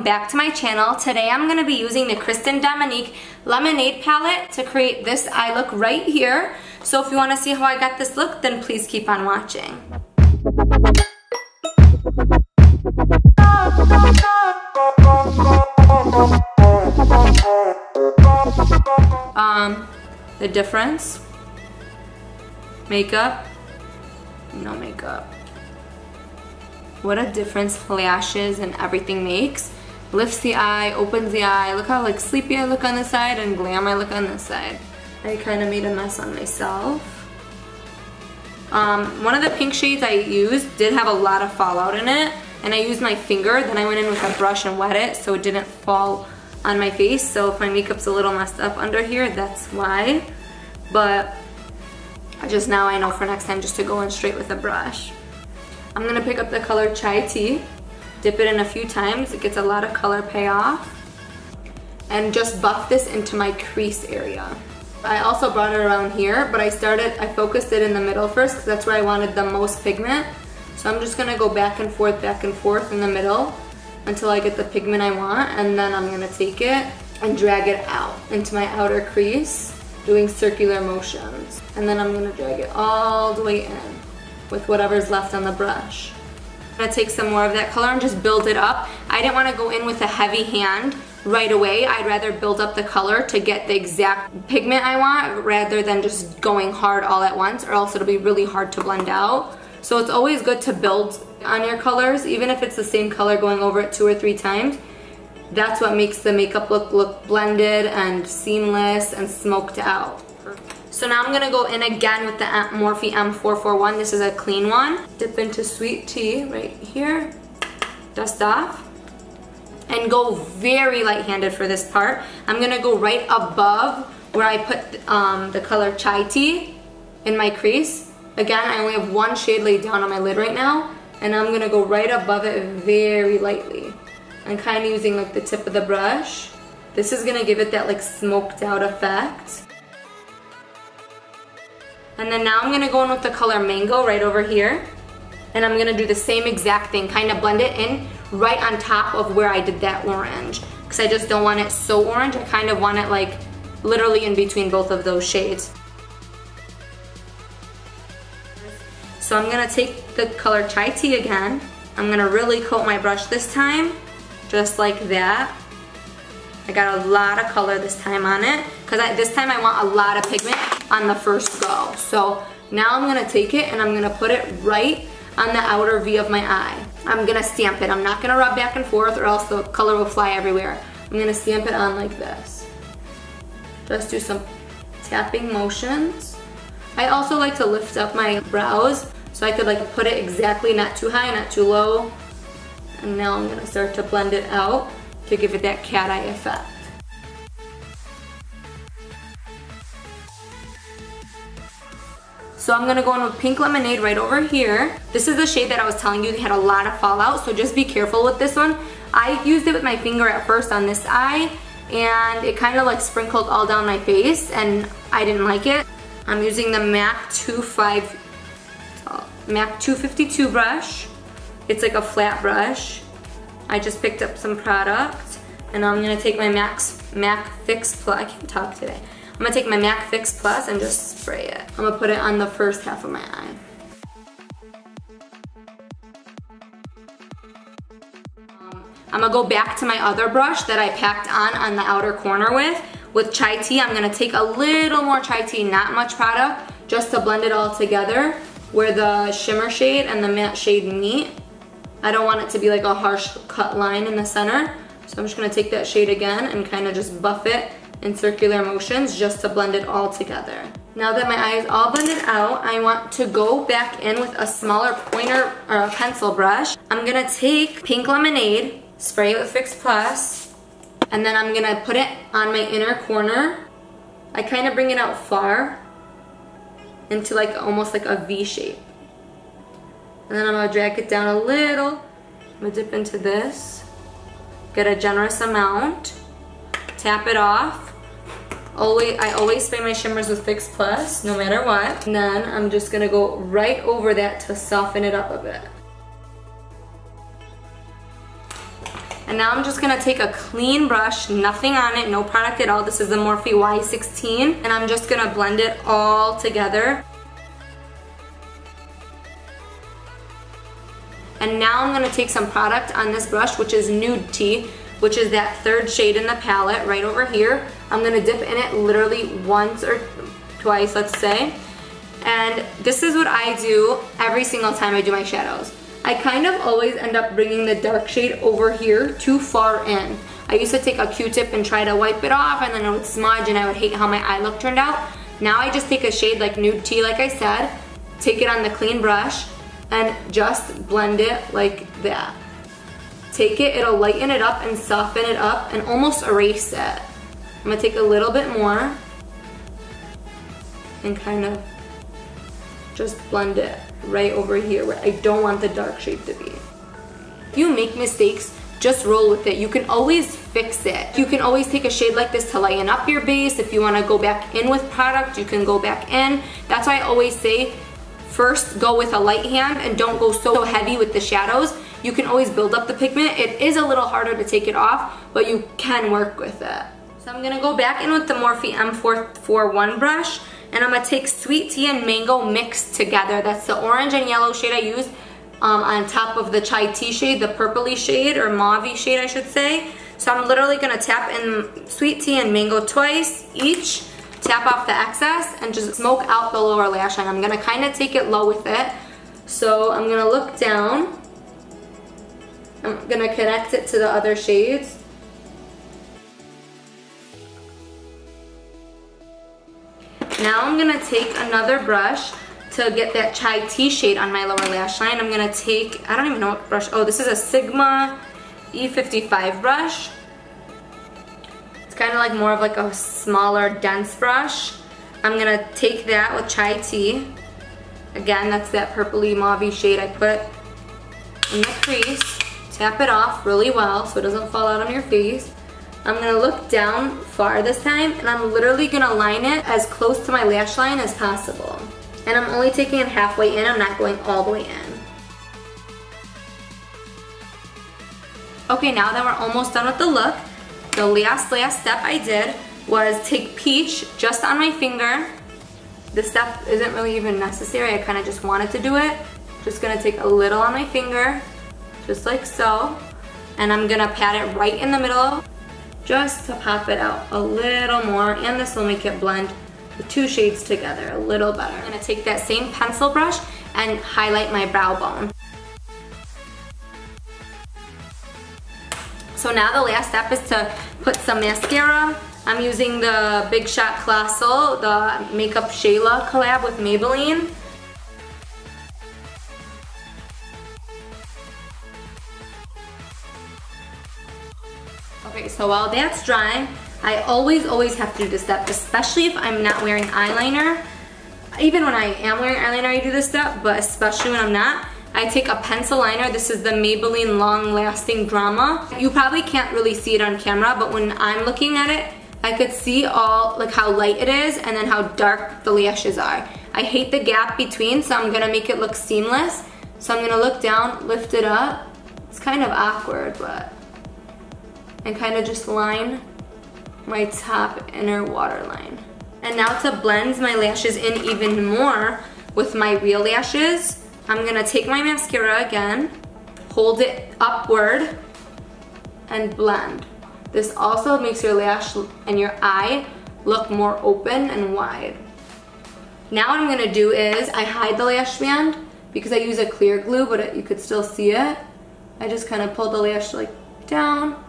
back to my channel. Today I'm going to be using the Dominique Lemonade palette to create this eye look right here. So if you want to see how I got this look, then please keep on watching. The difference, makeup, no makeup. What a difference lashes and everything makes. Lifts the eye, opens the eye. Look how like sleepy I look on this side and glam I look on this side. I kind of made a mess on myself. One of the pink shades I used did have a lot of fallout in it, and I used my finger. Then I went in with a brush and wet it so it didn't fall on my face. So if my makeup's a little messed up under here, that's why. But just now I know for next time just to go in straight with a brush. I'm going to pick up the color Chai Tea, dip it in a few times, it gets a lot of color payoff, and just buff this into my crease area. I also brought it around here, but I focused it in the middle first because that's where I wanted the most pigment. So I'm just going to go back and forth in the middle until I get the pigment I want, and then I'm going to take it and drag it out into my outer crease, doing circular motions. And then I'm going to drag it all the way in with whatever's left on the brush. I'm going to take some more of that color and just build it up. I didn't want to go in with a heavy hand right away. I'd rather build up the color to get the exact pigment I want rather than just going hard all at once, or else it'll be really hard to blend out. So it's always good to build on your colors, even if it's the same color going over it 2 or 3 times. That's what makes the makeup look blended and seamless and smoked out. So now I'm going to go in again with the Morphe M441. This is a clean one. Dip into Sweet Tea right here. Dust off. And go very light-handed for this part. I'm going to go right above where I put the color Chai Tea in my crease. Again, I only have one shade laid down on my lid right now. And I'm going to go right above it very lightly. I'm kind of using like the tip of the brush. This is going to give it that like smoked out effect. And then now I'm going to go in with the color Mango right over here. And I'm going to do the same exact thing, kind of blend it in right on top of where I did that orange. Because I just don't want it so orange, I kind of want it like literally in between both of those shades. So I'm going to take the color Chai Tea again. I'm going to really coat my brush this time, just like that. I got a lot of color this time on it because this time I want a lot of pigment on the first go. So now I'm going to take it and I'm going to put it right on the outer V of my eye. I'm going to stamp it. I'm not going to rub back and forth or else the color will fly everywhere. I'm going to stamp it on like this. Just do some tapping motions. I also like to lift up my brows so I could like put it exactly, not too high, not too low. And now I'm going to start to blend it out to give it that cat eye effect. So I'm going to go in with Pink Lemonade right over here. This is the shade that I was telling you they had a lot of fallout, so just be careful with this one. I used it with my finger at first on this eye, and it kind of like sprinkled all down my face, and I didn't like it. I'm using the MAC 252 brush. It's like a flat brush. I just picked up some product, and I'm going to take my MAC Fix Plus. I can't talk today. I'm going to take my MAC Fix Plus and just spray it. I'm going to put it on the first half of my eye. I'm going to go back to my other brush that I packed on the outer corner with Chai Tea. I'm going to take a little more Chai Tea, not much product, just to blend it all together where the shimmer shade and the matte shade meet. I don't want it to be like a harsh cut line in the center. So I'm just going to take that shade again and kind of just buff it in circular motions just to blend it all together. Now that my eye is all blended out, I want to go back in with a smaller pointer or a pencil brush. I'm going to take Pink Lemonade, spray it with Fix Plus, and then I'm going to put it on my inner corner. I kind of bring it out far into like almost like a V shape. And then I'm going to drag it down a little. I'm going to dip into this. Get a generous amount. Tap it off. I always spray my shimmers with Fix Plus, no matter what. And then I'm just going to go right over that to soften it up a bit. And now I'm just gonna take a clean brush, nothing on it, no product at all. This is the Morphe Y16, and I'm just gonna blend it all together. And now I'm gonna take some product on this brush, which is Nude Tea, which is that third shade in the palette right over here. I'm gonna dip in it literally once or twice, let's say. And this is what I do every single time I do my shadows. I kind of always end up bringing the dark shade over here too far in. I used to take a Q-tip and try to wipe it off, and then it would smudge and I would hate how my eye look turned out. Now I just take a shade like Nude Tea, like I said, take it on the clean brush, and just blend it like that. Take it, it'll lighten it up and soften it up and almost erase it. I'm gonna take a little bit more and kind of just blend it right over here where I don't want the dark shade to be. If you make mistakes, just roll with it. You can always fix it. You can always take a shade like this to lighten up your base. If you wanna go back in with product, you can go back in. That's why I always say, first go with a light hand and don't go so heavy with the shadows. You can always build up the pigment. It is a little harder to take it off, but you can work with it. So I'm gonna go back in with the Morphe M441 brush, and I'm gonna take Sweet Tea and Mango mixed together. That's the orange and yellow shade I used on top of the Chai Tea shade, the purpley shade, or mauve shade I should say. So I'm literally gonna tap in Sweet Tea and Mango twice each, tap off the excess, and just smoke out the lower lash line. I'm gonna kind of take it low with it. So I'm gonna look down. I'm gonna connect it to the other shades. Now I'm gonna take another brush to get that Chai Tea shade on my lower lash line. I'm gonna take, I don't even know what brush, oh, this is a Sigma E55 brush. It's kind of like more of like a smaller, dense brush. I'm gonna take that with Chai Tea. Again, that's that purpley mauve shade I put in the crease. Tap it off really well so it doesn't fall out on your face. I'm gonna look down far this time, and I'm literally gonna line it as close to my lash line as possible. And I'm only taking it halfway in, I'm not going all the way in. Okay, now that we're almost done with the look, the last step I did was take Peach just on my finger. This step isn't really even necessary, I kinda just wanted to do it. Just gonna take a little on my finger, just like so, and I'm gonna pat it right in the middle just to pop it out a little more, and this will make it blend the two shades together a little better. I'm gonna take that same pencil brush and highlight my brow bone. So now the last step is to put some mascara. I'm using the Big Shot Colossal, the Makeup SHAYLA collab with Maybelline. Okay, so while that's drying, I always have to do this step, especially if I'm not wearing eyeliner. Even when I am wearing eyeliner, I do this step, but especially when I'm not. I take a pencil liner. This is the Maybelline Long Lasting Drama. You probably can't really see it on camera, but when I'm looking at it, I could see all, like how light it is and then how dark the lashes are. I hate the gap between, so I'm gonna make it look seamless. So I'm gonna look down, lift it up. It's kind of awkward, but, and kind of just line my top inner waterline. And now to blend my lashes in even more with my real lashes, I'm gonna take my mascara again, hold it upward, and blend. This also makes your lash and your eye look more open and wide. Now what I'm gonna do is, I hide the lash band because I use a clear glue, but you could still see it. I just kind of pull the lash like down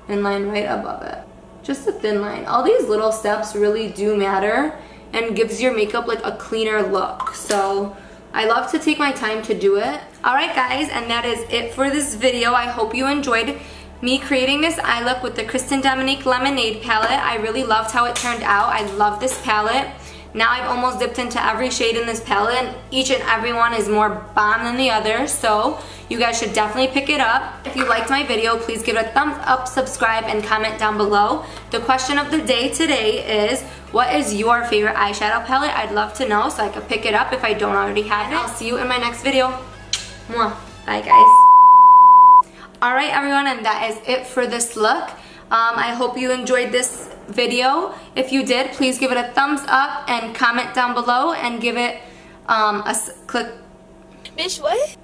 and line right above it. Just a thin line. All these little steps really do matter and gives your makeup like a cleaner look. So I love to take my time to do it. Alright guys, and that is it for this video. I hope you enjoyed me creating this eye look with the Kristen Dominique Lemonade palette. I really loved how it turned out. I love this palette. Now I've almost dipped into every shade in this palette, and each and every one is more bomb than the other, so you guys should definitely pick it up. If you liked my video, please give it a thumbs up, subscribe, and comment down below. The question of the day today is, what is your favorite eyeshadow palette? I'd love to know so I can pick it up if I don't already have it. I'll see you in my next video. Mwah. Bye guys. Alright everyone, and that is it for this look. I hope you enjoyed this video. If you did, please give it a thumbs up and comment down below and give it click. Bitch, what?